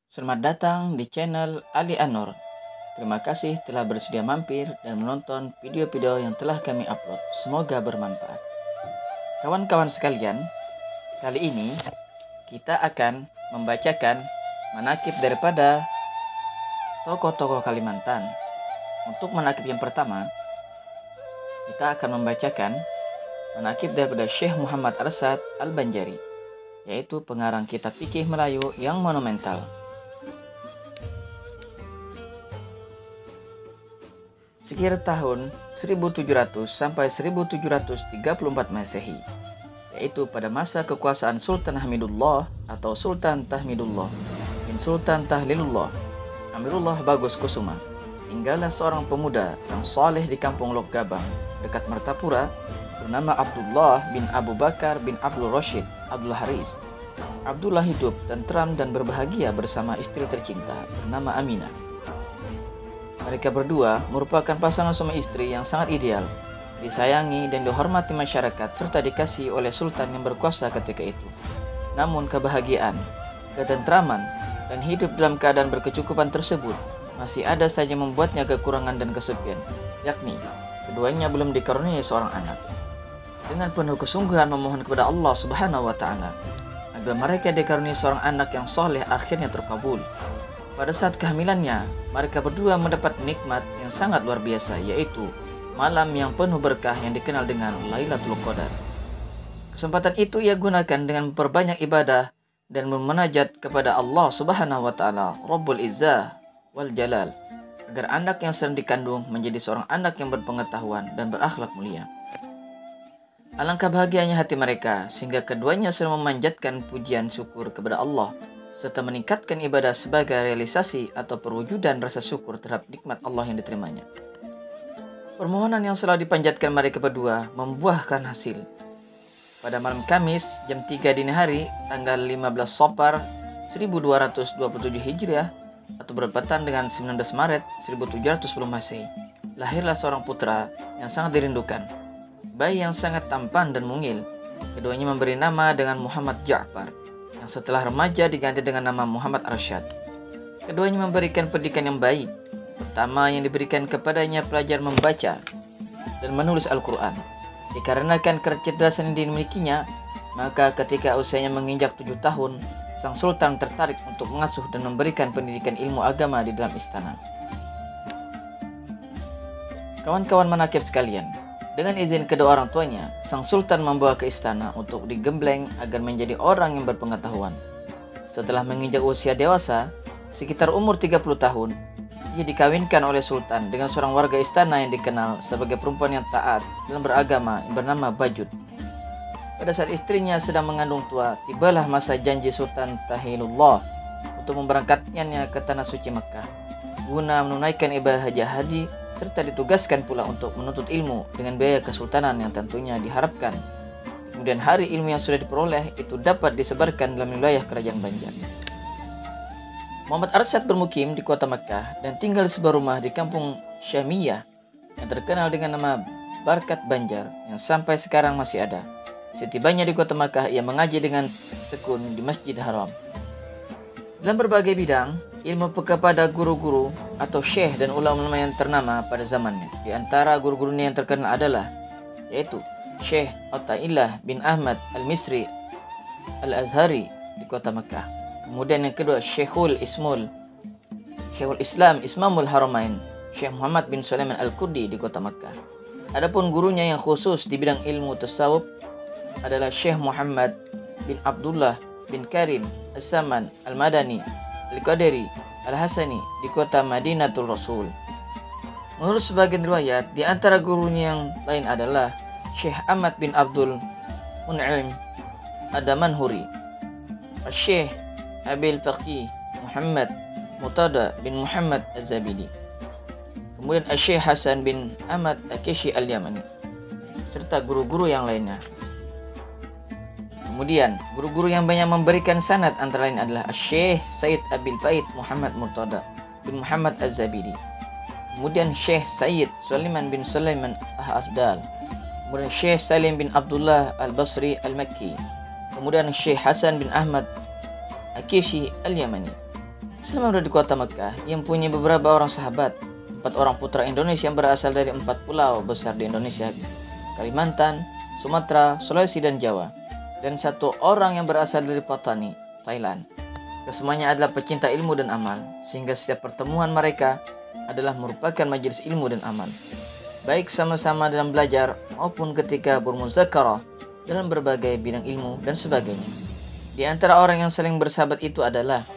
Selamat datang di channel Ali Anur. Terima kasih telah bersedia mampir dan menonton video-video yang telah kami upload. Semoga bermanfaat. Kawan-kawan sekalian, kali ini kita akan membacakan manakib daripada tokoh-tokoh Kalimantan. Untuk manakib yang pertama, kita akan membacakan manakib daripada Syekh Muhammad Arsad Al-Banjari, yaitu pengarang kitab fikih Melayu yang monumental. Sekira tahun 1700 sampai 1734 Masehi, yaitu pada masa kekuasaan Sultan Hamidullah atau Sultan Tahmidullah bin Sultan Tahlilullah Amirullah Bagus Kusuma, tinggallah seorang pemuda yang saleh di kampung Lok Gabang dekat Martapura bernama Abdullah bin Abu Bakar bin Abdul Rashid Abdul Haris. Abdullah hidup tentram dan berbahagia bersama istri tercinta bernama Aminah. Mereka berdua merupakan pasangan suami istri yang sangat ideal, disayangi dan dihormati masyarakat serta dikasihi oleh sultan yang berkuasa ketika itu. Namun kebahagiaan, ketentraman, dan hidup dalam keadaan berkecukupan tersebut masih ada saja membuatnya kekurangan dan kesepian, yakni keduanya belum dikaruniai seorang anak. Dengan penuh kesungguhan memohon kepada Allah Subhanahu wa Ta'ala agar mereka dikaruniai seorang anak yang soleh, akhirnya terkabul. Pada saat kehamilannya, mereka berdua mendapat nikmat yang sangat luar biasa, yaitu malam yang penuh berkah yang dikenal dengan Lailatul Qadar. Kesempatan itu ia gunakan dengan memperbanyak ibadah dan memunajat kepada Allah Subhanahu wa Ta'ala, Rabbul Izzah wal Jalal, agar anak yang sedang dikandung menjadi seorang anak yang berpengetahuan dan berakhlak mulia. Alangkah bahagianya hati mereka sehingga keduanya selalu memanjatkan pujian syukur kepada Allah serta meningkatkan ibadah sebagai realisasi atau perwujudan rasa syukur terhadap nikmat Allah yang diterimanya. Permohonan yang selalu dipanjatkan mereka berdua membuahkan hasil. Pada malam Kamis jam 3 dini hari tanggal 15 Safar 1227 Hijriah atau bertepatan dengan 19 Maret 1710 Masehi, lahirlah seorang putra yang sangat dirindukan. Bayi yang sangat tampan dan mungil. Keduanya memberi nama dengan Muhammad Ja'far, yang setelah remaja diganti dengan nama Muhammad Arsyad. Keduanya memberikan pendidikan yang baik. Pertama yang diberikan kepadanya pelajaran membaca dan menulis Al-Quran. Dikarenakan kecerdasan yang dimilikinya, maka ketika usianya menginjak 7 tahun, sang sultan tertarik untuk mengasuh dan memberikan pendidikan ilmu agama di dalam istana. Kawan-kawan manakib sekalian, dengan izin kedua orang tuanya, sang sultan membawa ke istana untuk digembleng agar menjadi orang yang berpengetahuan. Setelah menginjak usia dewasa, sekitar umur 30 tahun, ia dikawinkan oleh sultan dengan seorang warga istana yang dikenal sebagai perempuan yang taat dan beragama yang bernama Bajud. Pada saat istrinya sedang mengandung tua, tibalah masa janji Sultan Tahilullah untuk memberangkatkannya ke tanah suci Mekah guna menunaikan ibadah haji serta ditugaskan pula untuk menuntut ilmu dengan biaya kesultanan yang tentunya diharapkan kemudian hari ilmu yang sudah diperoleh itu dapat disebarkan dalam wilayah kerajaan Banjar. Muhammad Arsyad bermukim di kota Mekah dan tinggal di sebuah rumah di kampung Syamiyah yang terkenal dengan nama Barkat Banjar yang sampai sekarang masih ada. Setibanya di kota Mekah, ia mengaji dengan tekun di Masjid Haram. Dalam berbagai bidang, ilmu kepada guru-guru atau syekh dan ulama-ulama yang ternama pada zamannya. Di antara guru-gurunya yang terkenal adalah yaitu Syekh Athaillah bin Ahmad Al-Misri Al-Azhari di kota Mekah. Kemudian yang kedua Syekhul Islam Ismamul Haramain, Syekh Muhammad bin Sulaiman Al-Kurdi di kota Mekah. Adapun gurunya yang khusus di bidang ilmu tasawuf adalah Syekh Muhammad bin Abdullah bin Karim As-Saman Al-Madani Al-Qadiri Al-Hasani di kota Madinatul Rasul. Menurut sebagian riwayat, di antara gurunya yang lain adalah Syekh Ahmad bin Abdul Mun'im Adamanhuri, Syekh Abil Faqih Muhammad Mutada bin Muhammad Az-Zabidi, kemudian Syekh Hasan bin Ahmad Akishi Al-Yamani, serta guru-guru yang lainnya. Kemudian, guru-guru yang banyak memberikan sanad antara lain adalah Syekh Said Abil Faid Muhammad Murtada bin Muhammad Az-Zabidi. Kemudian Syekh Said Sulaiman bin Sulaiman Al-Afdal. Kemudian Syekh Salim bin Abdullah Al-Basri Al-Makki. Kemudian Syekh Hasan bin Ahmad Akishi Al-Yamani. Selama berada di kota Mekah, ia mempunyai beberapa orang sahabat, 4 orang putra Indonesia yang berasal dari 4 pulau besar di Indonesia, Kalimantan, Sumatera, Sulawesi, dan Jawa, dan 1 orang yang berasal dari Patani, Thailand. Kesemuanya adalah pecinta ilmu dan amal, sehingga setiap pertemuan mereka adalah merupakan majelis ilmu dan amal, baik sama-sama dalam belajar maupun ketika bermuzakarah dalam berbagai bidang ilmu dan sebagainya. Di antara orang yang saling bersahabat itu adalah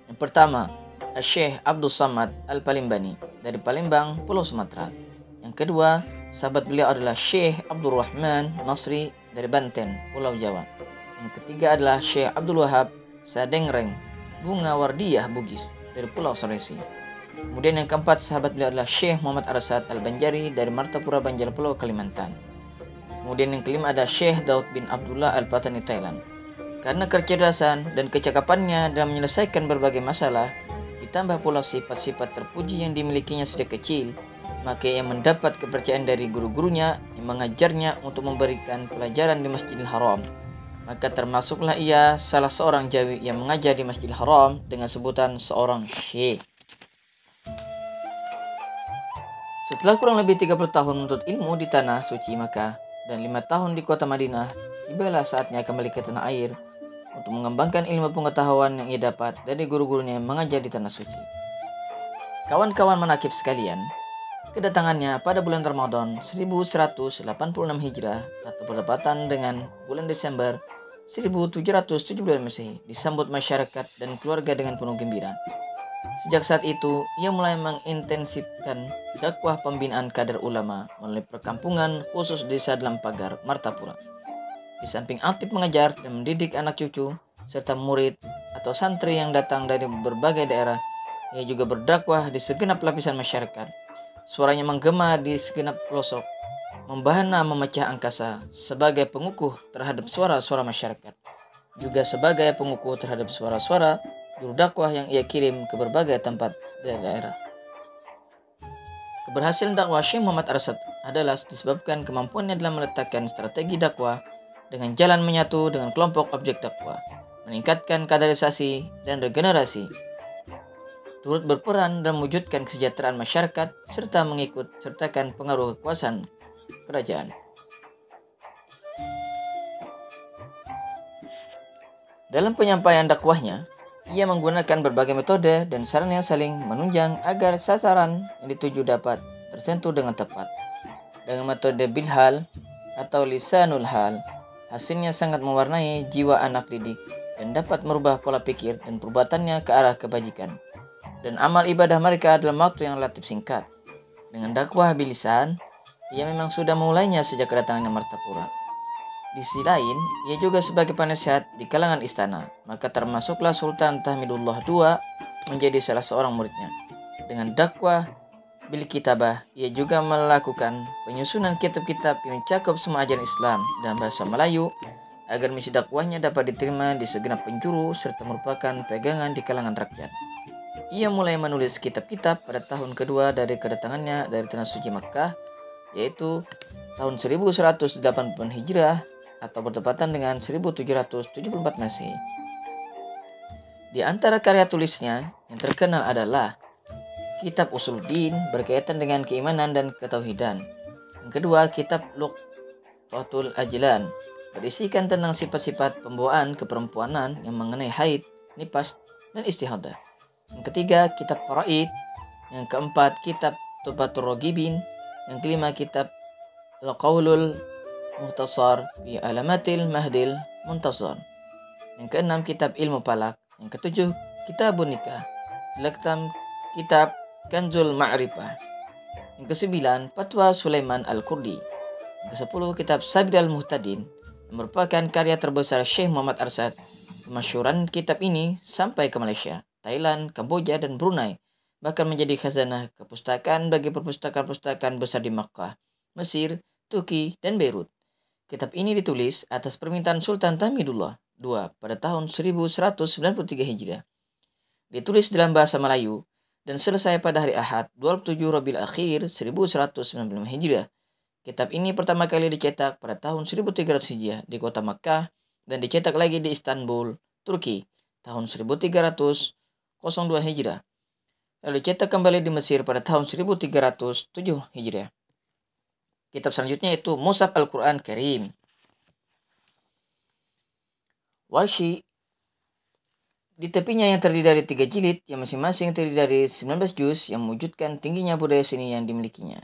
yang pertama, Syekh Abdul Samad Al-Palimbani dari Palembang, Pulau Sumatera. Yang kedua, sahabat beliau adalah Syekh Abdul Rahman Nasri dari Banten, Pulau Jawa. Yang ketiga adalah Syekh Abdul Wahab Sadengreng Bunga Wardiyah Bugis dari Pulau Sulawesi. Kemudian yang keempat, sahabat beliau adalah Syekh Muhammad Arsad Al-Banjari dari Martapura Banjar, Pulau Kalimantan. Kemudian yang kelima ada Syekh Daud bin Abdullah Al-Patani, Thailand. Karena kecerdasan dan kecakapannya dalam menyelesaikan berbagai masalah, ditambah pula sifat-sifat terpuji yang dimilikinya sejak kecil, maka ia mendapat kepercayaan dari guru-gurunya yang mengajarnya untuk memberikan pelajaran di Masjidil Haram. Maka termasuklah ia salah seorang Jawi yang mengajar di Masjidil Haram dengan sebutan seorang syekh. Setelah kurang lebih 30 tahun menuntut ilmu di tanah suci Makkah dan 5 tahun di kota Madinah, tibalah saatnya kembali ke tanah air untuk mengembangkan ilmu pengetahuan yang ia dapat dari guru-gurunya yang mengajar di tanah suci. Kawan-kawan manakib sekalian, kedatangannya pada bulan Ramadan 1186 Hijrah atau berdepatan dengan bulan Desember 1772 Masehi disambut masyarakat dan keluarga dengan penuh gembira. Sejak saat itu, ia mulai mengintensifkan dakwah pembinaan kader ulama melalui perkampungan khusus desa dalam pagar Martapura. Di samping aktif mengajar dan mendidik anak cucu serta murid atau santri yang datang dari berbagai daerah, ia juga berdakwah di segenap lapisan masyarakat. Suaranya menggema di segenap pelosok, membahana memecah angkasa sebagai pengukuh terhadap suara-suara masyarakat, juga sebagai pengukuh terhadap suara-suara juru dakwah yang ia kirim ke berbagai tempat di daerah. Keberhasilan dakwah Syekh Muhammad Arsad adalah disebabkan kemampuannya dalam meletakkan strategi dakwah dengan jalan menyatu dengan kelompok objek dakwah, meningkatkan kaderisasi dan regenerasi, turut berperan dalam mewujudkan kesejahteraan masyarakat serta mengikut sertakan pengaruh kekuasaan kerajaan. Dalam penyampaian dakwahnya, ia menggunakan berbagai metode dan saran yang saling menunjang agar sasaran yang dituju dapat tersentuh dengan tepat. Dengan metode bilhal atau lisanul hal, hasilnya sangat mewarnai jiwa anak didik dan dapat merubah pola pikir dan perbuatannya ke arah kebajikan. Dan amal ibadah mereka dalam waktu yang relatif singkat. Dengan dakwah bilisan, ia memang sudah memulainya sejak kedatangannya Martapura. Di sisi lain, ia juga sebagai penasihat di kalangan istana, maka termasuklah Sultan Tahmidullah II menjadi salah seorang muridnya. Dengan dakwah bil kitabah, ia juga melakukan penyusunan kitab-kitab yang mencakup semua ajaran Islam dalam bahasa Melayu, agar misi dakwahnya dapat diterima di segenap penjuru serta merupakan pegangan di kalangan rakyat. Ia mulai menulis kitab-kitab pada tahun kedua dari kedatangannya dari Tanah Suci Makkah, yaitu tahun 1180 Hijrah atau bertepatan dengan 1774 Masehi. Di antara karya tulisnya yang terkenal adalah Kitab Usuluddin berkaitan dengan keimanan dan ketauhidan. Yang kedua, Kitab Luqatul Ajlan berisikan tentang sifat-sifat pembawaan keperempuanan yang mengenai haid, nifas, dan istihadah. Yang ketiga, Kitab Faraid. Yang keempat, Kitab Tubatur Rogibin. Yang kelima, Kitab Al-Qawlul Muhtasar fi Alamatil Mahdil Muntasar. Yang keenam, Kitab Ilmu Falak. Yang ketujuh, Kitabun Nikah. Yang Kitab Kanzul Ma'rifah. Yang kesembilan, Fatwa Sulaiman Al-Kurdi. Yang kesepuluh, Kitab Sabidal Muhtadin, yang merupakan karya terbesar Syekh Muhammad Arsad. Kemasyhuran kitab ini sampai ke Malaysia, Thailand, Kamboja, dan Brunei, bahkan menjadi khazanah kepustakaan bagi perpustakaan-perpustakaan besar di Makkah, Mesir, Turki, dan Beirut. Kitab ini ditulis atas permintaan Sultan Tahmidullah II pada tahun 1193 Hijriah. Ditulis dalam bahasa Melayu dan selesai pada hari Ahad 27 Rabiul Akhir 1195 Hijriah. Kitab ini pertama kali dicetak pada tahun 1300 Hijriah di kota Makkah dan dicetak lagi di Istanbul, Turki tahun 1300 Hijriah. Lalu dicetak kembali di Mesir pada tahun 1307 Hijriah. Kitab selanjutnya itu Mushaf Al-Quran Karim. Warshi di tepinya yang terdiri dari 3 jilid yang masing-masing terdiri dari 19 juz yang mewujudkan tingginya budaya seni yang dimilikinya.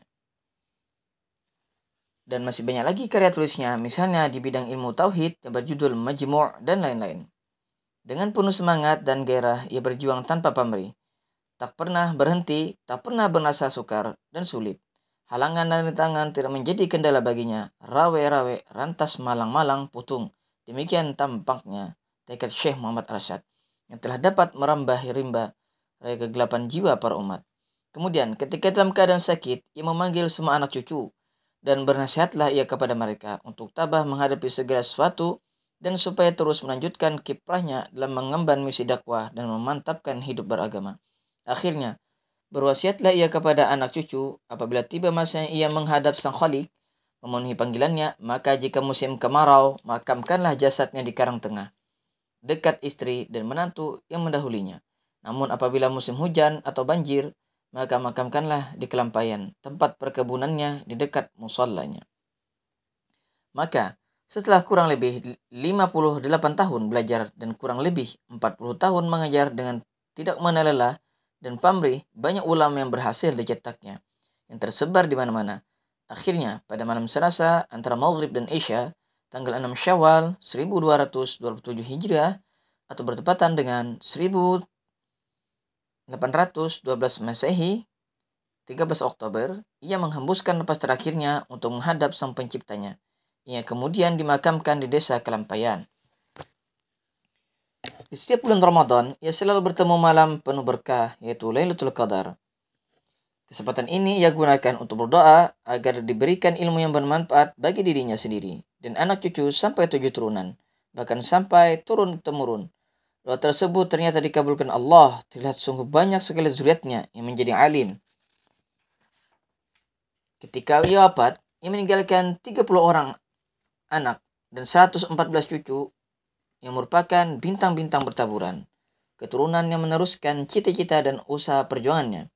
Dan masih banyak lagi karya tulisnya, misalnya di bidang ilmu tauhid yang berjudul Majmu' dan lain-lain. Dengan penuh semangat dan gairah, ia berjuang tanpa pamrih. Tak pernah berhenti, tak pernah berasa sukar dan sulit. Halangan dan rintangan tidak menjadi kendala baginya. Rawe-rawe, rantas malang-malang, putung. Demikian tampaknya tekad Syekh Muhammad Arsyad yang telah dapat merambah rimba raya kegelapan jiwa para umat. Kemudian ketika dalam keadaan sakit, ia memanggil semua anak cucu dan bernasihatlah ia kepada mereka untuk tabah menghadapi segala sesuatu dan supaya terus melanjutkan kiprahnya dalam mengemban misi dakwah dan memantapkan hidup beragama. Akhirnya, berwasiatlah ia kepada anak cucu, apabila tiba masanya ia menghadap Sang Khalik, memenuhi panggilannya, maka jika musim kemarau, makamkanlah jasadnya di karang tengah, dekat istri dan menantu yang mendahulinya. Namun apabila musim hujan atau banjir, maka makamkanlah di kelampaian, tempat perkebunannya di dekat musallanya. Maka, setelah kurang lebih 58 tahun belajar dan kurang lebih 40 tahun mengajar dengan tidak mengenal lelah dan pamrih, banyak ulama yang berhasil dicetaknya, yang tersebar di mana-mana. Akhirnya, pada malam Selasa antara Maghrib dan Isya, tanggal 6 Syawal 1227 Hijriah, atau bertepatan dengan 1812 Masehi, 13 Oktober, ia menghembuskan napas terakhirnya untuk menghadap Sang Penciptanya. Ia kemudian dimakamkan di desa Kelampaian. Di setiap bulan Ramadan, ia selalu bertemu malam penuh berkah, yaitu Lailatul Qadar. Kesempatan ini ia gunakan untuk berdoa agar diberikan ilmu yang bermanfaat bagi dirinya sendiri dan anak cucu sampai 7 turunan, bahkan sampai turun-temurun. Doa tersebut ternyata dikabulkan Allah. Terlihat sungguh banyak sekali zuriatnya yang menjadi alim. Ketika ia wafat, ia meninggalkan 30 orang anak dan 114 cucu yang merupakan bintang-bintang bertaburan. Keturunan yang meneruskan cita-cita dan usaha perjuangannya.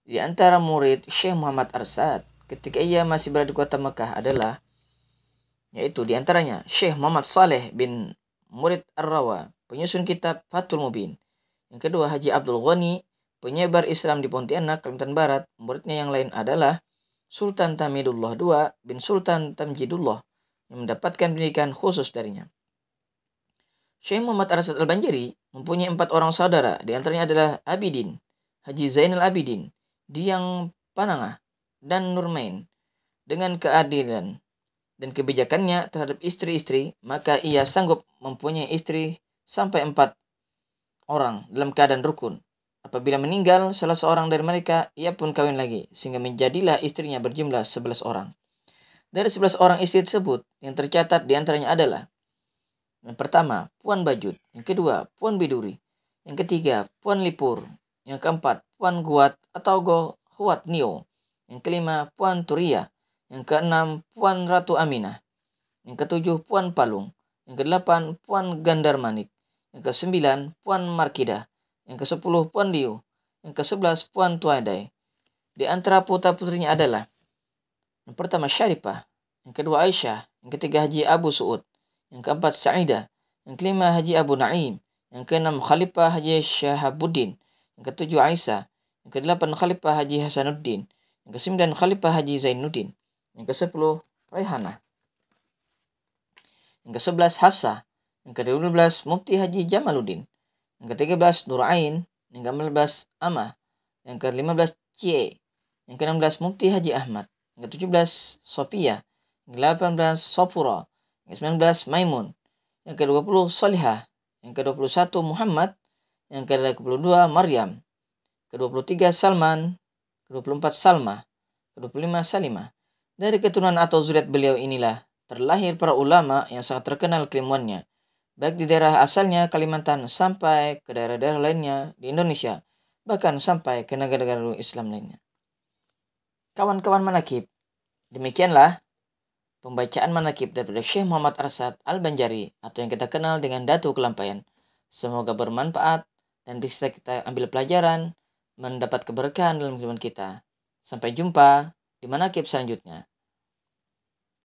Di antara murid Syekh Muhammad Arsyad ketika ia masih berada di kota Mekah adalah, yaitu di antaranya Syekh Muhammad Saleh bin Murid Ar-Rawa, penyusun kitab Fathul Mubin. Yang kedua, Haji Abdul Ghani, penyebar Islam di Pontianak, Kalimantan Barat. Muridnya yang lain adalah Sultan Tamidullah II bin Sultan Tamjidullah yang mendapatkan pendidikan khusus darinya. Syekh Muhammad Arsyad Al-Banjari mempunyai 4 orang saudara, di antaranya adalah Abidin, Haji Zainal Abidin, Diang Panangah, dan Nurmain. Dengan keadilan dan kebijakannya terhadap istri-istri, maka ia sanggup mempunyai istri sampai 4 orang dalam keadaan rukun. Apabila meninggal salah seorang dari mereka, ia pun kawin lagi, sehingga menjadilah istrinya berjumlah 11 orang. Dari 11 orang istri tersebut, yang tercatat di antaranya adalah: yang pertama, Puan Bajut. Yang kedua, Puan Biduri. Yang ketiga, Puan Lipur. Yang keempat, Puan Guat atau Huat Nio. Yang kelima, Puan Turia. Yang keenam, Puan Ratu Aminah. Yang ketujuh, Puan Palung. Yang kedelapan, Puan Gandar Manik. Yang kesembilan, Puan Markida. Yang kesepuluh, Puan Liu. Yang kesebelas, Puan Tuadai. Di antara putra-putrinya adalah: yang pertama Syarifah, yang kedua Aisyah, yang ketiga Haji Abu Suud, yang keempat Sa'idah, yang kelima Haji Abu Naim, yang keenam Khalifah Haji Syahabuddin, yang ketujuh Aisyah, yang kedelapan Khalifah Haji Hasanuddin, yang kesembilan Khalifah Haji Zainuddin, yang kesepuluh Raihanah, yang kesebelas Hafsah, yang ke-12 Mufti Haji Jamaluddin, yang ke-13 Nur Ain, yang ke-14 Amah, yang ke-15 Cie, yang ke-16 Mufti Haji Ahmad, yang ke-17 Sofia, yang ke-18 Sofura, yang ke-19 Maimun, yang ke-20 Salihah, yang ke-21 Muhammad, yang ke-22 Maryam, ke-23 Salman, ke-24 Salma, ke-25 Salimah. Dari keturunan atau zuriat beliau inilah terlahir para ulama yang sangat terkenal keilmuannya, baik di daerah asalnya Kalimantan sampai ke daerah-daerah lainnya di Indonesia, bahkan sampai ke negara-negara Islam lainnya. Kawan-kawan manakib, demikianlah pembacaan manakib daripada Syekh Muhammad Arsyad Al-Banjari atau yang kita kenal dengan Datu Kelampaian. Semoga bermanfaat dan bisa kita ambil pelajaran, mendapat keberkahan dalam kehidupan kita. Sampai jumpa di manakib selanjutnya.